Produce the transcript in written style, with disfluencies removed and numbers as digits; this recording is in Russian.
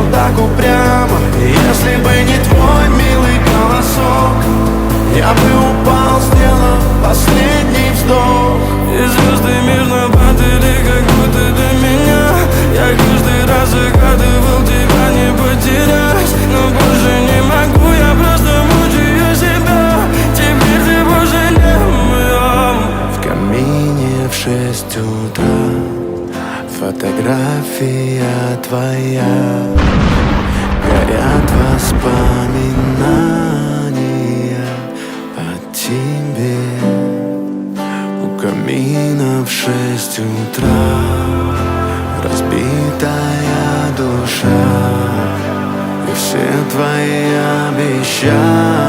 смотрел так упрямо. Если бы не твой милый голосок, я бы упал, сделав последний вздох. И звезды мирно падали, как будто до меня. Я каждый раз загадывал тебя не потерять, но больше не могу, я просто мучаю себя. Теперь ты больше не моя. В камине в 6 утра фотография твоя. Горят воспоминания о тебе. У камина в 6 утра разбитая душа, и все твои обещания